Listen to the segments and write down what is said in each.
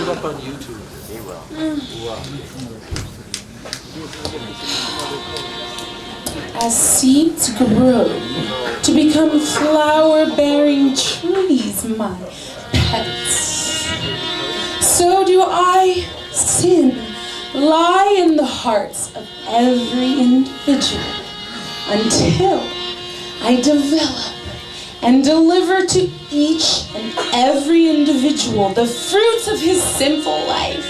it up on YouTube. He will. As seeds grow to become flower-bearing trees, my pets, so do I, sin, lie in the hearts of every individual until I develop and deliver to each and every individual the fruits of his sinful life.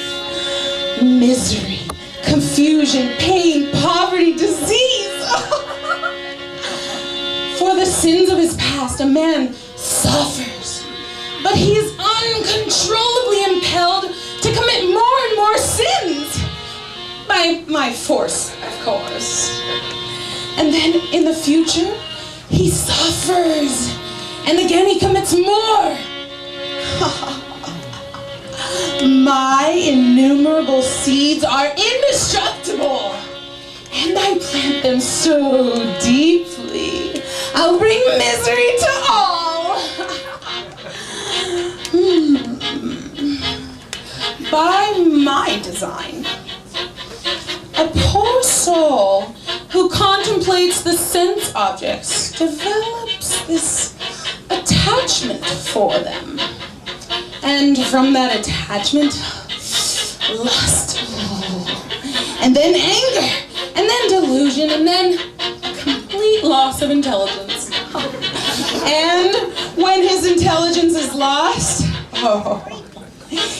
Misery, confusion, pain, poverty, disease. For the sins of his past, a man suffers, but he is uncontrollably impelled to commit more and more sins. By my force, of course. And then in the future, he suffers, and again he commits more. My innumerable seeds are indestructible, and I plant them so deeply, I'll bring misery to all. By my design, a poor soul who contemplates the sense objects develops this attachment for them. And from that attachment, lust, and then anger, and then delusion, and then complete loss of intelligence. And when his intelligence is lost,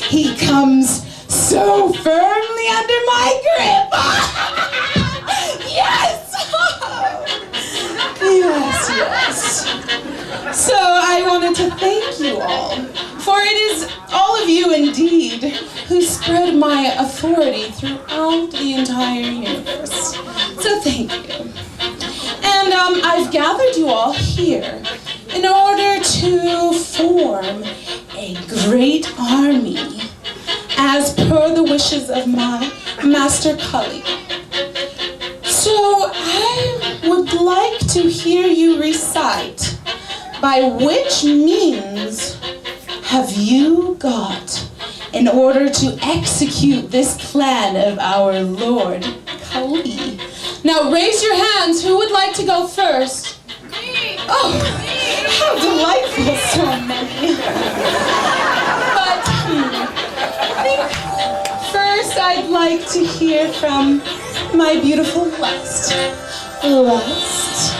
he comes so firmly under my grip. Yes! Yes. So I wanted to thank you all, for it is all of you indeed who spread my authority throughout the entire universe. So thank you. And I've gathered you all here in order to form a great army as per the wishes of my Master Kali. So I would like to hear you recite, by which means have you got in order to execute this plan of our Lord Kali? Now raise your hands, who would like to go first? Me! Oh, how delightful, so many. But I think first I'd like to hear from my beautiful Lust. Lust.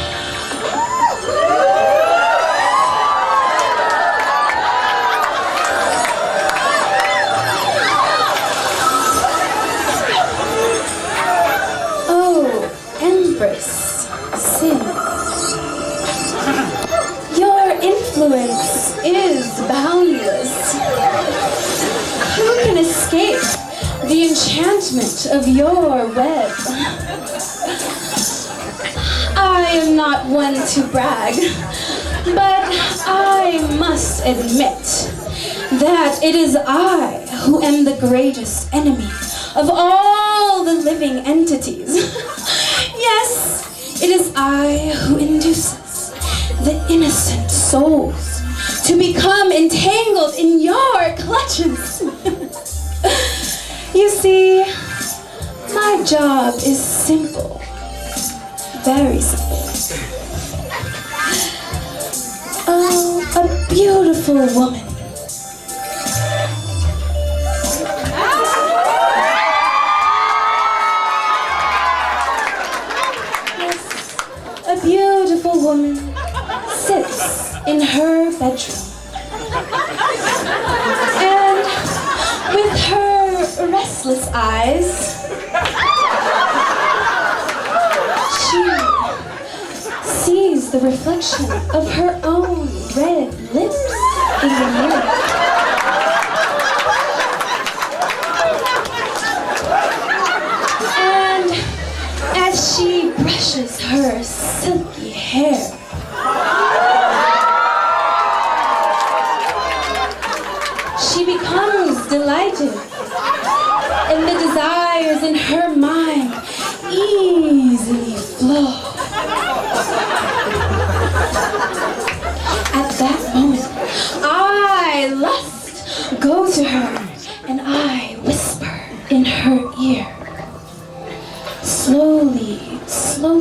Oh, Empress Sin. Your influence is boundless. Who can escape the enchantment of your web? I am not one to brag, but I must admit that it is I who am the greatest enemy of all the living entities. Yes, it is I who induces the innocent souls to become entangled in your clutches. You see, my job is simple, very simple. Oh, a beautiful woman. Yes, a beautiful woman sits in her bedroom, and with her restless eyes, she sees the reflection of her own red lips in the mirror. And as she brushes her silky hair, she becomes delighted, and the desires in her mind easily flow. At that moment, I, Lust, go to her, and I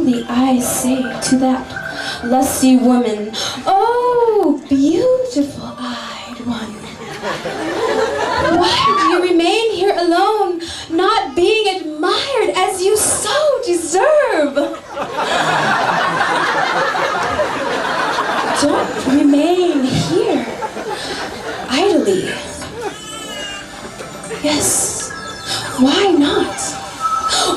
truly I say to that lusty woman, oh, beautiful-eyed one, why do you remain here alone, not being admired as you so deserve? Don't remain here idly. Yes, why not?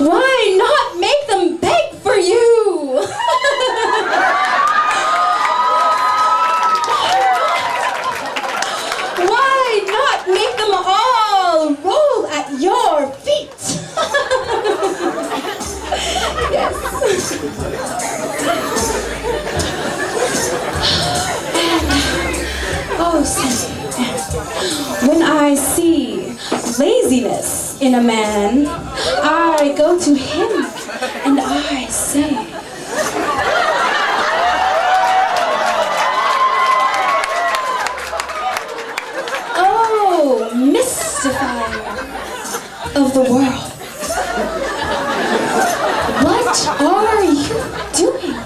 Why not make them beg for you? Why not make them all roll at your feet? Yes. Oh, Cynthia, when I see laziness in a man, I go to him and I say, oh, mystifier of the world, what are you doing?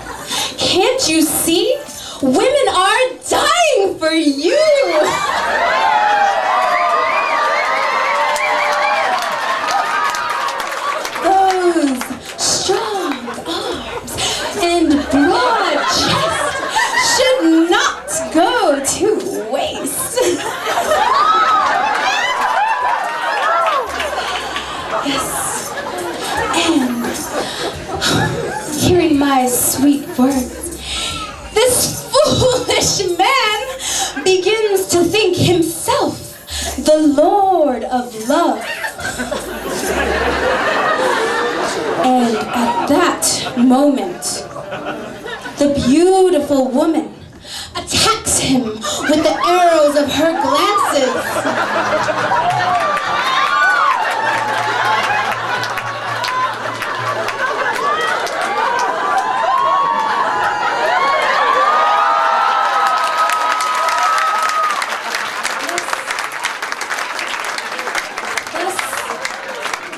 Can't you see? Women are dying for you! Those strong arms and broad chest should not go to waste. Yes, and hearing my sweet words, this foolish man begins to think himself the Lord of love. And at that moment, the beautiful woman attacks him with the arrows of her glances.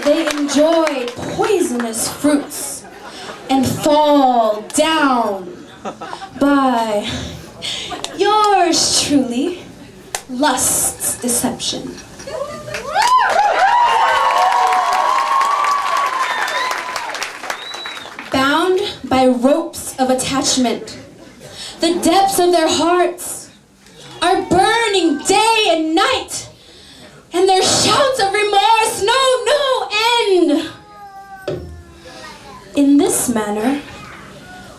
They enjoy poisonous fruits and fall down by yours truly, lust's deception. Bound by ropes of attachment, the depths of their hearts are burning day and night, and their shouts of remorse know no end. In this manner,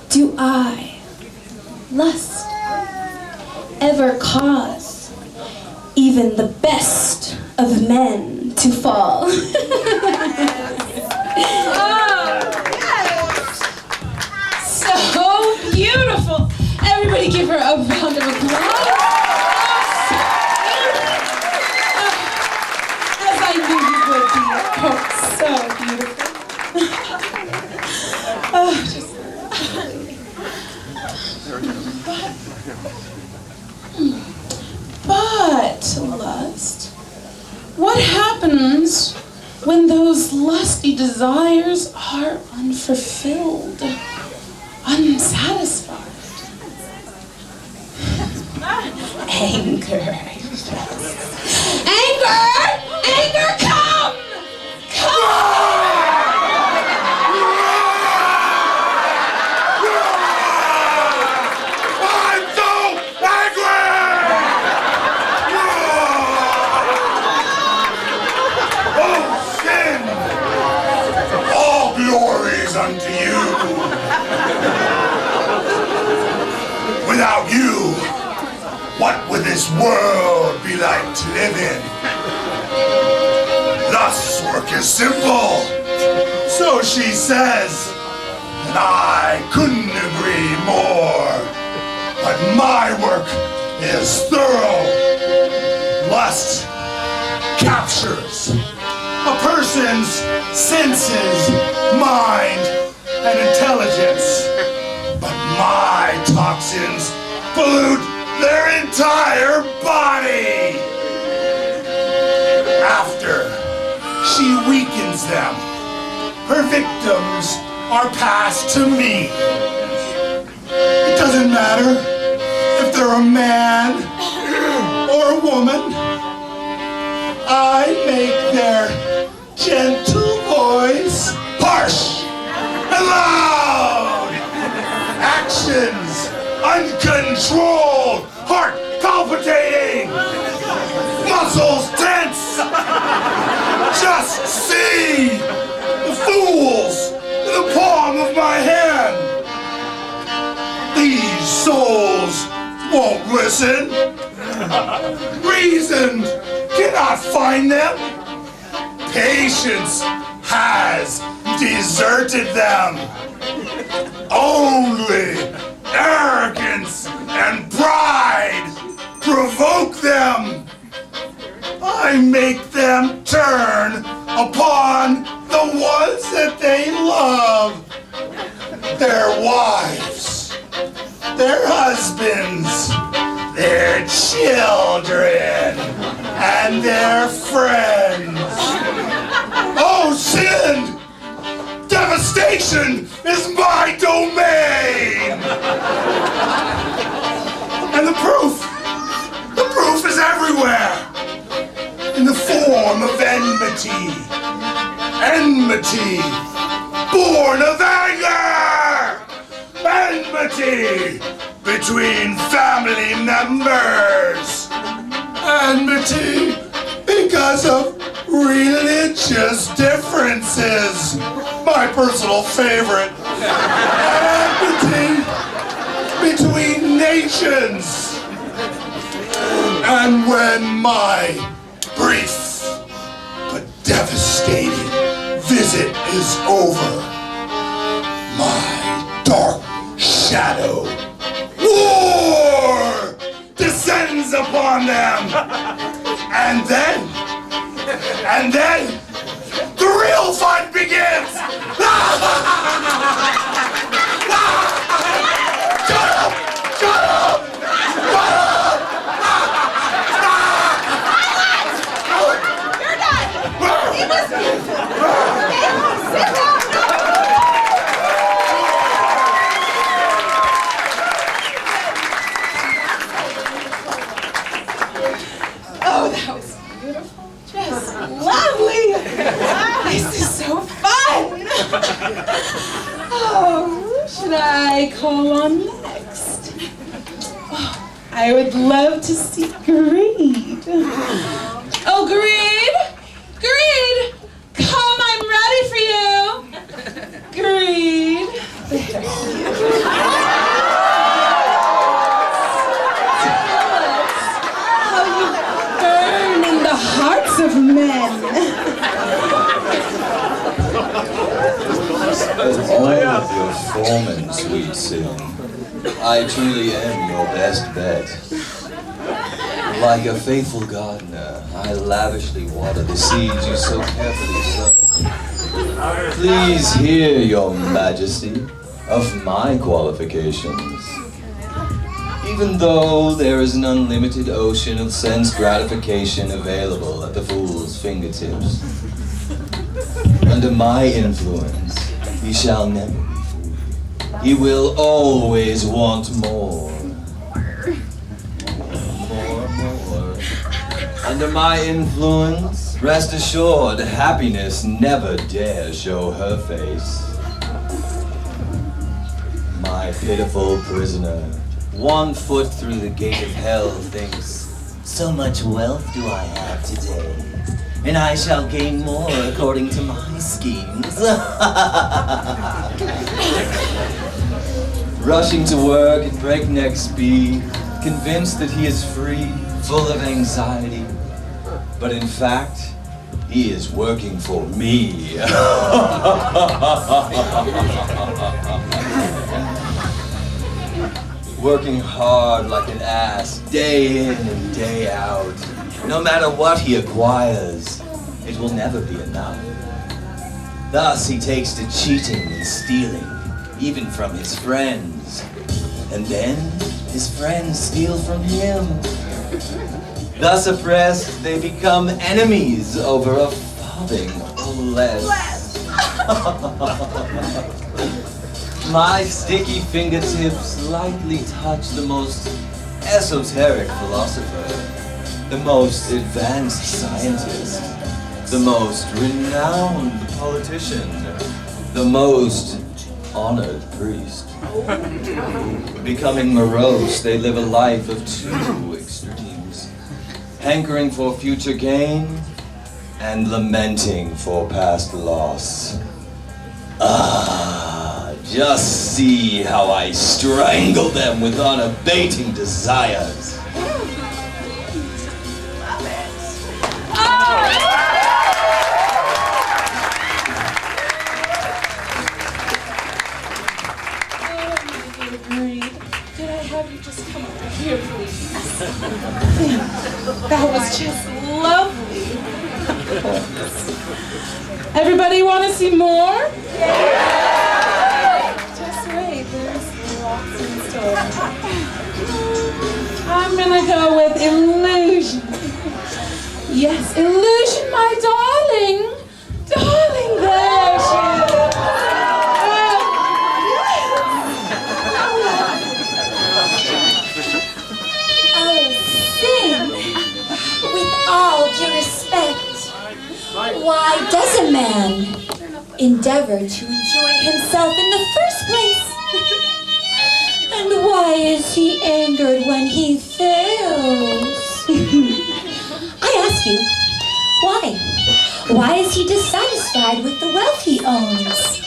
do I, lust, ever cause even the best of men to fall? So beautiful. Everybody give her a round of applause. As I knew you would be. Oh, so beautiful. Oh, just... But, lust, what happens when those lusty desires are unfulfilled, unsatisfied? Anger. Anger! Anger, come! Come! I'm so angry! Oh, sin! All glory is unto you. Without you, what would this world be like to live in? Lust's work is simple, so she says, and I couldn't agree more. But my work is thorough. Lust captures a person's senses, mind, and intelligence. But my toxins pollute their entire body. After she weakens them, her victims are passed to me. It doesn't matter if they're a man or a woman. I make their gentle voice harsh and loud. Actions uncontrolled, heart palpitating, muscles tense. Just see the fools in the palm of my hand. These souls won't listen. Reason cannot find them. Patience has deserted them. Only arrogance and pride provoke them. I make them turn upon the ones that they love. Their wives, their husbands, their children, and their friends. Oh, sin! Devastation is my domain! And the proof is everywhere. In the form of enmity. Enmity, born of anger! Enmity between family members. Enmity because of religious differences. My personal favorite. Enmity between nations. And when my brief but devastating visit is over, my dark shadow war descends upon them. And then the real fun begins. Shut up! Shut up! Shut up! You're done. It was beautiful. Okay, sit down. Oh, that was beautiful. Just lovely. This is so fun. Oh, who should I call on next? Oh, I would love to see Greed. Oh, Greed! Greed! Come, I'm ready for you! Greed! How you burn in the hearts of men! All of your foreman, sweet sin, I truly am your best bet. Like a faithful gardener, I lavishly water the seeds you so carefully sow. Please hear, your majesty, of my qualifications. Even though there is an unlimited ocean of sense gratification available at the fool's fingertips, under my influence, he shall never be fooled. He will always want more. More. Under my influence, rest assured, happiness never dare show her face. My pitiful prisoner, 1 foot through the gate of hell, thinks, so much wealth do I have today, and I shall gain more according to my schemes. Rushing to work at breakneck speed, convinced that he is free, full of anxiety, but in fact, he is working for me. Working hard like an ass, day in and day out. No matter what he acquires, it will never be enough. Thus he takes to cheating and stealing, even from his friends. And then his friends steal from him. Thus oppressed, they become enemies over a farthing less. My sticky fingertips lightly touch the most esoteric philosopher, the most advanced scientist, the most renowned politician, the most honored priest. Becoming morose, they live a life of two extremes, hankering for future gain and lamenting for past loss. Just see how I strangle them with unabating desires. Did I have you just come over here, please? That was just lovely. Everybody want to see more? Just wait, there's lots in store. I'm gonna go with illusion. Yes, illusion, my darling. Darling, there she is. All due respect, why does a man endeavor to enjoy himself in the first place? And why is he angered when he fails? I ask you, why? Why is he dissatisfied with the wealth he owns?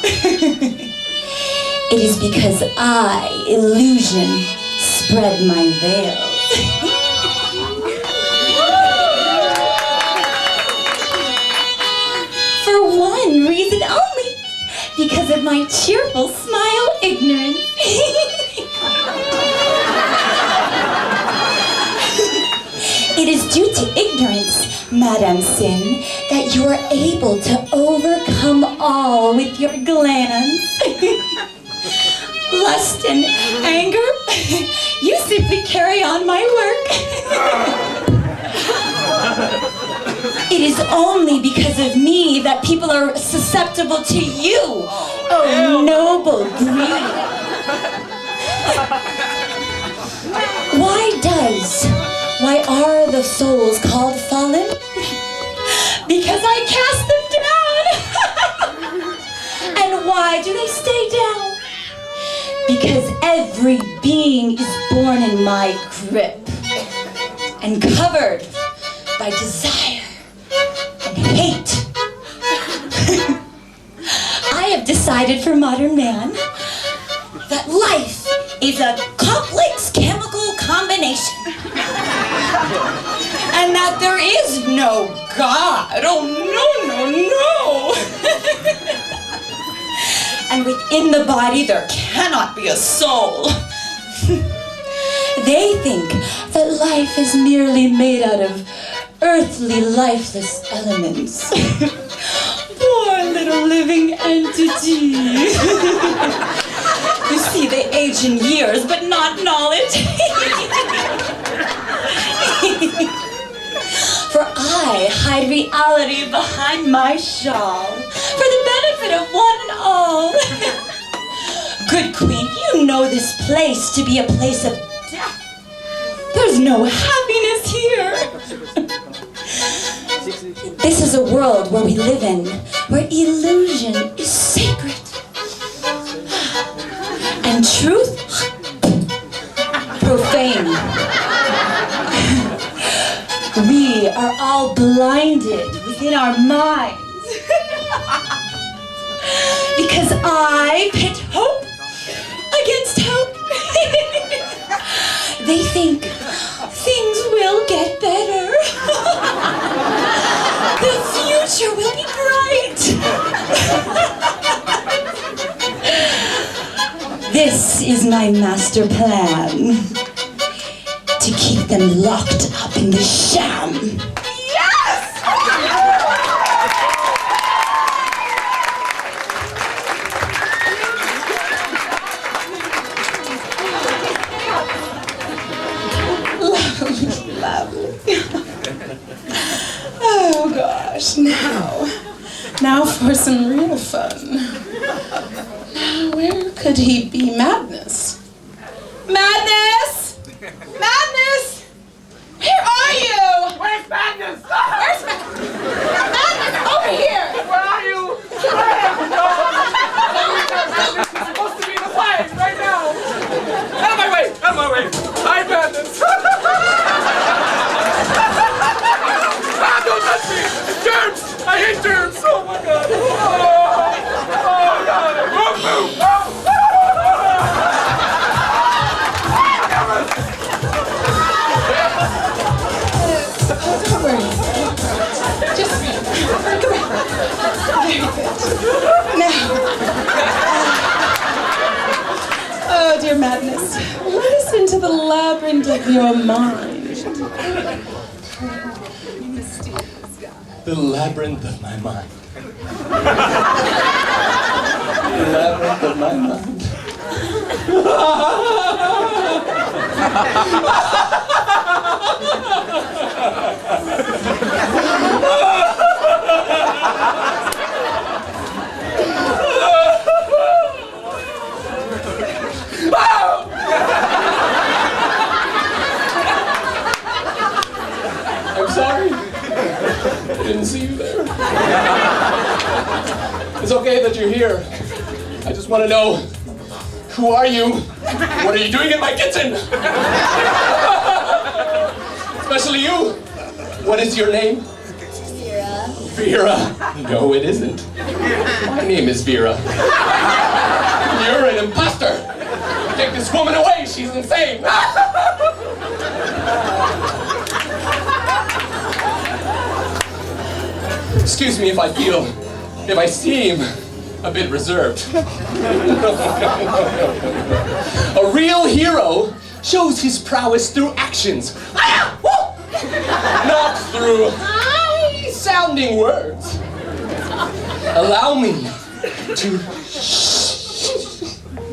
It is because I, illusion, spread my veil. For one reason only, because of my cheerful smile ignorance. It is due to ignorance, Madame Sin, that you are able to overcome all with your glands. Lust and anger, you simply carry on my work. It is only because of me that people are susceptible to you, oh noble breed. Why are the souls called fallen? Because I cast them down. And why do they stay down? Because every being is born in my grip and covered by desire and hate. I have decided for modern man that life is a complex chemical combination. And that there is no God. Oh, no. And within the body there cannot be a soul. They think that life is merely made out of earthly, lifeless elements. Poor little living entity. You see, they age in years, but not knowledge. For I hide reality behind my shawl, for the benefit of one and all. Good queen, you know this place to be a place of death. There's no happiness here. This is a world where we live in, where illusion is sacred. And truth, profane. We are all blinded within our minds. Because I pit hope against hope. They think things will get better. The future will be bright. This is my master plan. To keep them locked up in the sham. Yes! Lovely. Oh gosh, now for some real fun. Now Could he be Madness? Madness! Madness! Where are you? Where's Madness? Where's Madness? Over here! Where are you? Madness is supposed to be in the fire right now. Out of my way! Out of my way! Hi, Madness! Ah, don't touch me! Germs! I hate germs! Oh my god! Oh god! Move, move! Don't worry. Just come here. Very good. Now, oh dear Madness, let us into the labyrinth of your mind. The labyrinth of my mind. The labyrinth of my mind. I'm sorry. I didn't see you there. It's okay that you're here. I just want to know, who are you? What are you doing in my kitchen? Especially you. What is your name? Vera. Vera. No, it isn't. My name is Vera. You're an imposter. Take this woman away. She's insane. Excuse me if I seem a bit reserved. A real hero shows his prowess through actions, not through high-sounding words. Allow me to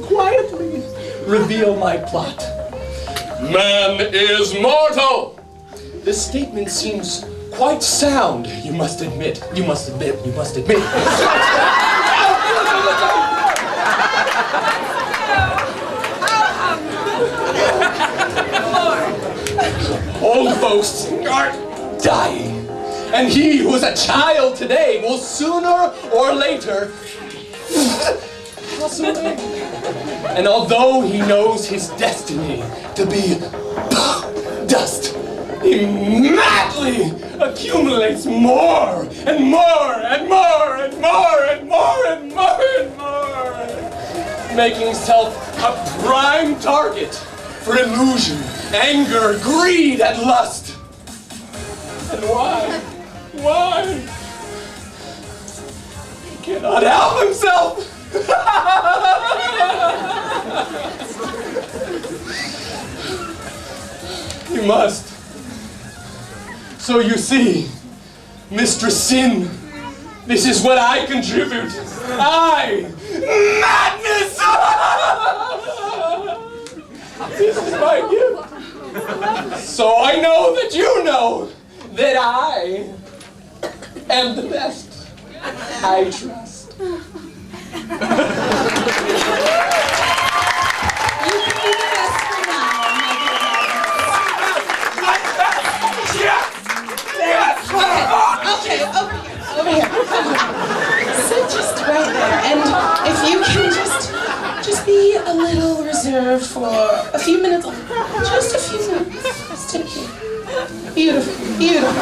quietly reveal my plot. Man is mortal! This statement seems quite sound, you must admit. You must admit. Old folks are dying, and he who is a child today will sooner or later pass away. And although he knows his destiny to be dust, he madly accumulates more and more and more and more and more and more and more, making himself a prime target for illusion, anger, greed, and lust. And why? Why? He cannot help himself. He must. So you see, Mistress Sin, this is what I contribute. Madness! This is my gift. So I know that you know that I am the best. I trust. You can be the best for now, my dear Madness. Okay, over here. Sit just right there, and if you can just be a little reserved for a few minutes, just a few minutes. Just take here. Beautiful.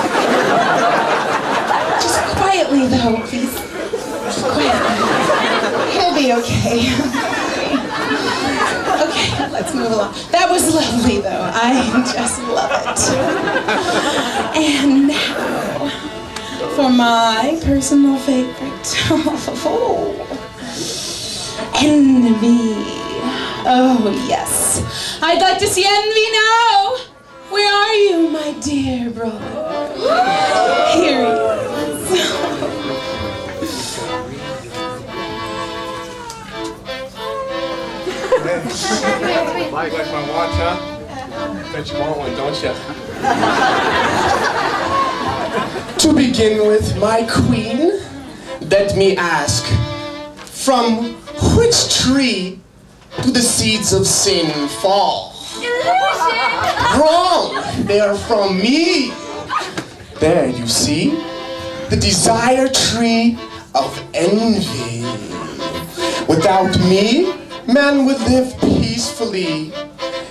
Just quietly though, please. Just quietly. He'll be okay. Okay, let's move along. That was lovely though. I just love it. And now, for my personal favorite. Envy. Oh, yes. I'd like to see Envy now. Where are you, my dear brother? Here he is. Like my watch, huh? Bet you want one, don't you? To begin with, my queen, let me ask, from which tree do the seeds of sin fall? Wrong! They are from me. There, you see? The desire tree of envy. Without me, man would live peacefully.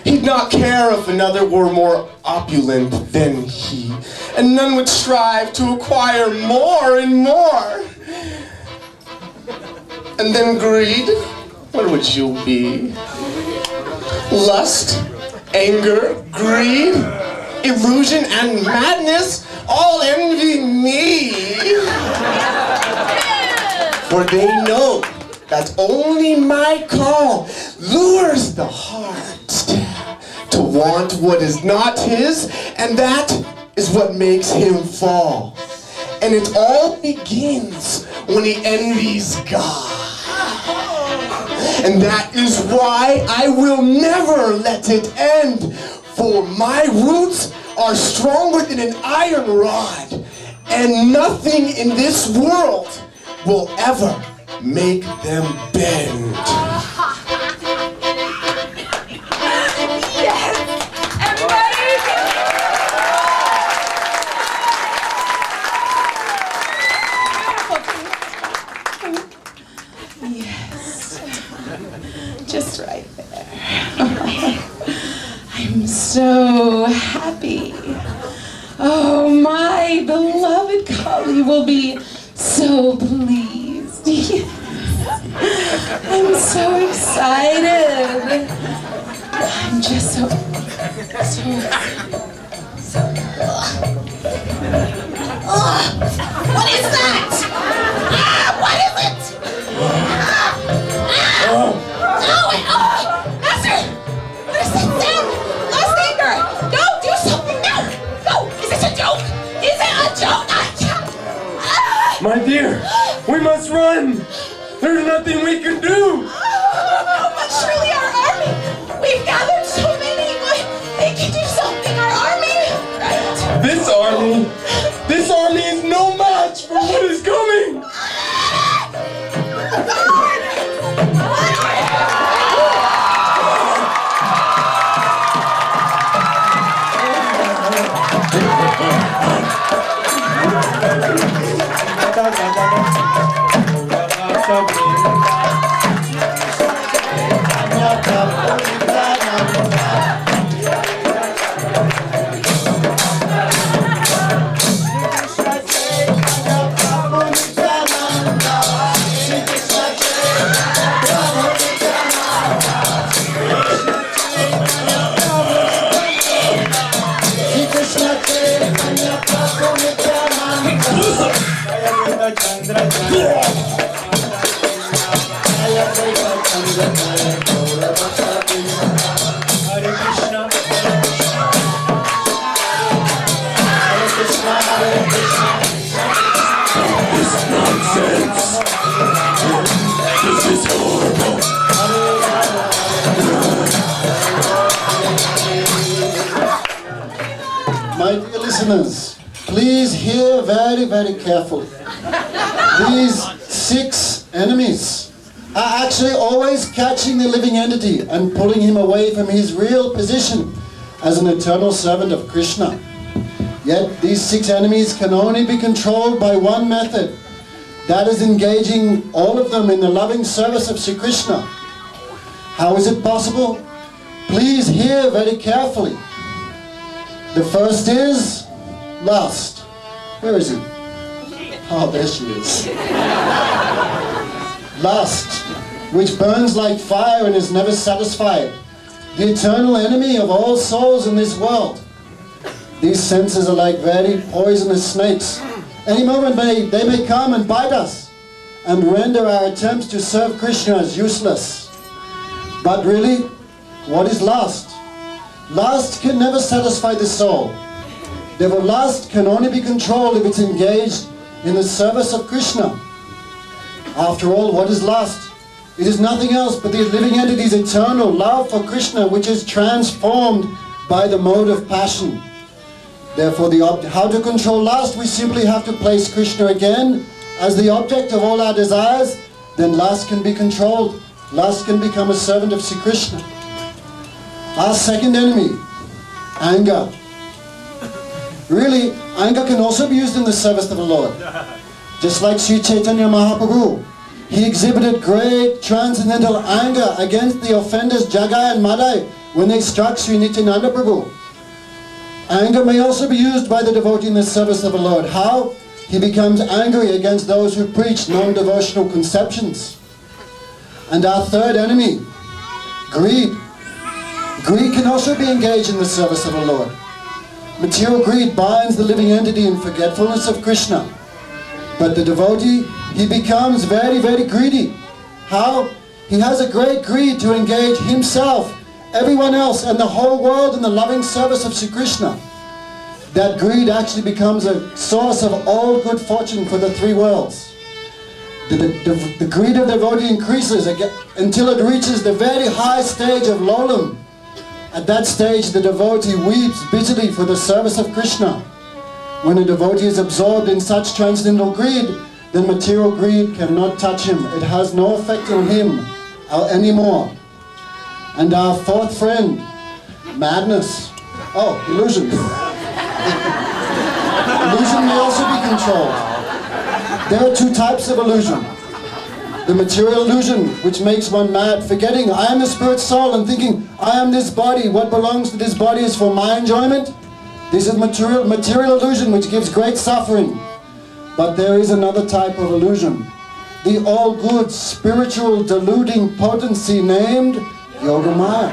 He'd not care if another were more opulent than he, and none would strive to acquire more and more. And then greed, where would you be? Lust, anger, greed, illusion, and madness all envy me. For they know that only my call lures the heart to want what is not his, and that is what makes him fall. And it all begins when he envies God. And that is why I will never let it end, for my roots are stronger than an iron rod, and nothing in this world will ever make them bend. Just right there. I'm so happy. Oh, my beloved Kali will be so pleased. I'm so excited. I'm just so What is that? What is it? Master! Sit down! Lost anger! No, do something! No! Is this a joke? Is it a joke? My dear, we must run. There's nothing we can do. But surely our army! We've gathered so many! They can do something, our army! Right? This army is no match for what is coming. My dear listeners, please hear very, very carefully. These 6 enemies are actually always catching the living entity and pulling him away from his real position as an eternal servant of Krishna. Yet these 6 enemies can only be controlled by one method. That is engaging all of them in the loving service of Sri Krishna. How is it possible? Please hear very carefully. The first is lust. Where is he? Oh, there she is. Lust, which burns like fire and is never satisfied. The eternal enemy of all souls in this world. These senses are like very poisonous snakes. Any moment they may come and bite us and render our attempts to serve Krishna as useless. But really, what is lust? Lust can never satisfy the soul. Therefore, lust can only be controlled if it's engaged in the service of Krishna. After all, what is lust? It is nothing else but the living entity's eternal love for Krishna, which is transformed by the mode of passion. Therefore, how to control lust? We simply have to place Krishna again as the object of all our desires. Then lust can be controlled. lust can become a servant of Sri Krishna. Our second enemy, anger. Really, anger can also be used in the service of the Lord. Just like Sri Chaitanya Mahaprabhu, he exhibited great transcendental anger against the offenders Jagai and Madai when they struck Sri Nityananda Prabhu. Anger may also be used by the devotee in the service of the Lord. How? He becomes angry against those who preach non-devotional conceptions. And our third enemy, greed. Greed can also be engaged in the service of the Lord. Material greed binds the living entity in forgetfulness of Krishna. But the devotee, he becomes very, very greedy. How? He has a great greed to engage himself, everyone else, and the whole world in the loving service of Sri Krishna. That greed actually becomes a source of all good fortune for the three worlds. The greed of the devotee increases until it reaches the very high stage of lolam. At that stage, the devotee weeps bitterly for the service of Krishna. When a devotee is absorbed in such transcendental greed, then material greed cannot touch him. It has no effect on him anymore. And our fourth friend, madness. Oh, illusion. Illusion may also be controlled. There are two types of illusion. The material illusion, which makes one mad, forgetting I am the spirit soul and thinking I am this body, what belongs to this body is for my enjoyment. This is material illusion which gives great suffering. But there is another type of illusion. The all-good spiritual deluding potency named Yogamaya.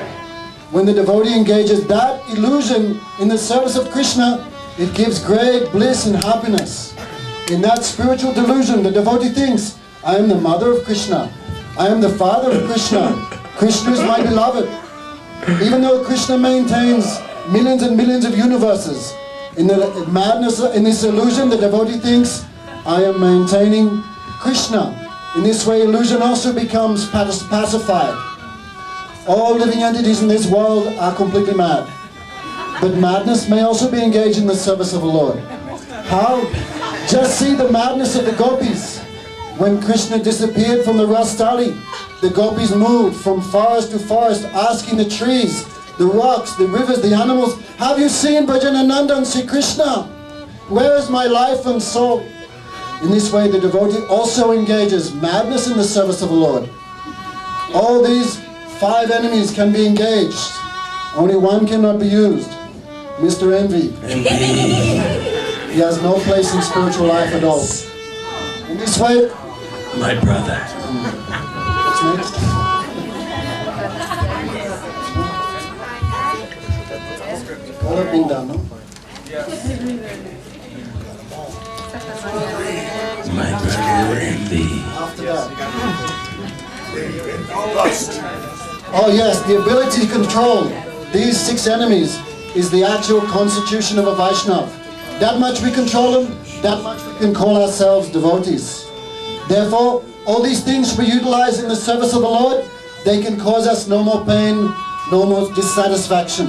When the devotee engages that illusion in the service of Krishna, it gives great bliss and happiness. In that spiritual delusion, the devotee thinks, I am the mother of Krishna. I am the father of Krishna. Krishna is my beloved. Even though Krishna maintains millions and millions of universes, in the madness, in this illusion, the devotee thinks, I am maintaining Krishna. In this way, illusion also becomes pacified. All living entities in this world are completely mad. But madness may also be engaged in the service of the Lord. How? Just see the madness of the gopis. When Krishna disappeared from the Rastali, the gopis moved from forest to forest, asking the trees, the rocks, the rivers, the animals, have you seen Brajanananda and Sri Krishna? Where is my life and soul? In this way, the devotee also engages madness in the service of the Lord. All these 5 enemies can be engaged. Only one cannot be used. Mr. Envy. He has no place in spiritual life at all. In this way, My brother. what's next? All have been done, no? My brother Envy. After that. Lust. Oh yes, the ability to control these 6 enemies is the actual constitution of a Vaishnava. That much we control them, that much we can call ourselves devotees. Therefore, all these things we utilize in the service of the Lord, they can cause us no more pain, no more dissatisfaction.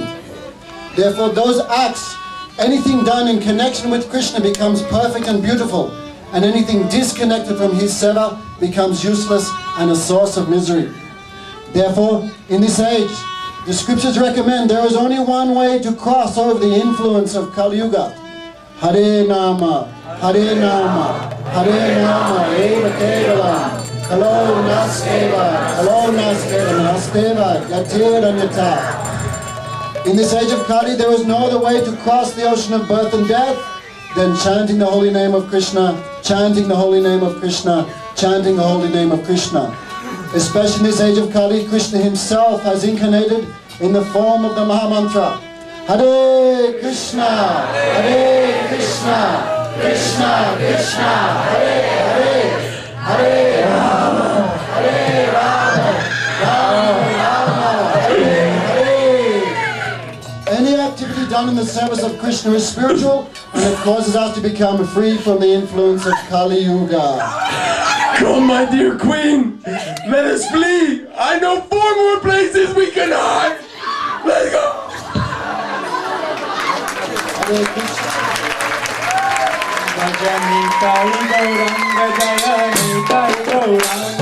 Therefore, those acts, anything done in connection with Krishna becomes perfect and beautiful, and anything disconnected from his seva becomes useless and a source of misery. Therefore, in this age, the scriptures recommend there is only one way to cross over the influence of Kali Yuga. Hare Nama, Hare Nama, Hare Nama, Eva Kevalam, Kalo Nasteva, Nasteva, Yatiranyata. In this age of Kali, there is no other way to cross the ocean of birth and death than chanting the holy name of Krishna, chanting the holy name of Krishna, chanting the holy name of Krishna. Especially in this age of Kali, Krishna himself has incarnated in the form of the Mahamantra. Hare Krishna, Hare Krishna, Krishna Krishna, Hare Hare, Hare Rama, Hare Rama, Rama Rama, Hare Hare. Any activity done in the service of Krishna is spiritual, and it causes us to become free from the influence of Kali Yuga. Come, my dear queen. Let us flee. I know 4 more places we can hide. Let's go. Hare Krishna. Gauranga Jaya Nitai Gauranga.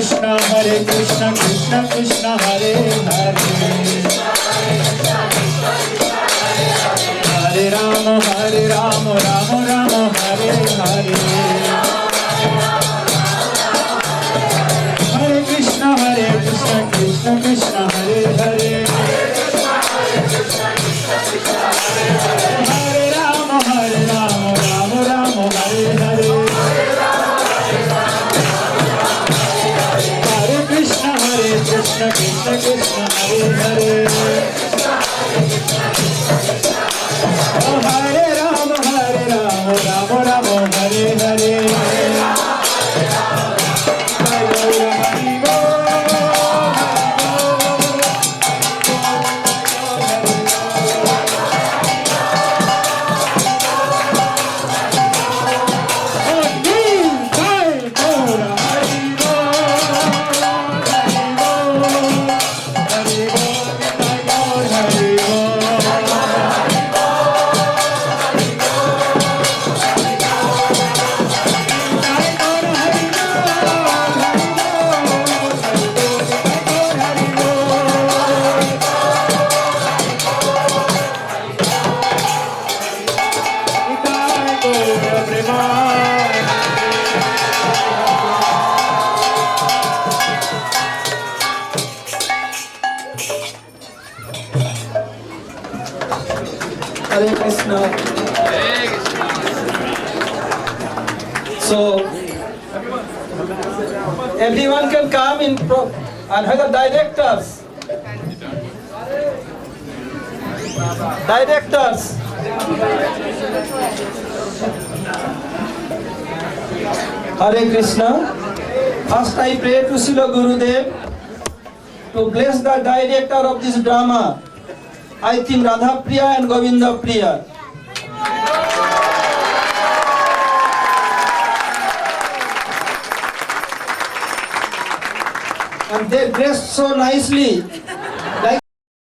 Krishna, Krishna Krishna, Hare Hare. Hare Rama, Rama Rama, Hare Hare. Hare Krishna, Krishna Krishna, Hare Hare. Hare Rama, Rama Rama, Hare Hare. Hare Krishna, Krishna Krishna, Hare Hare. Oh, Hare Rama, Rama Rama, Hare Hare. Hare Krishna. So everyone can come in and have the directors. Hare Krishna. First I pray to Srila Gurudev to bless the director of this drama. I think Radha Priya and Govinda Priya. And they dressed so nicely.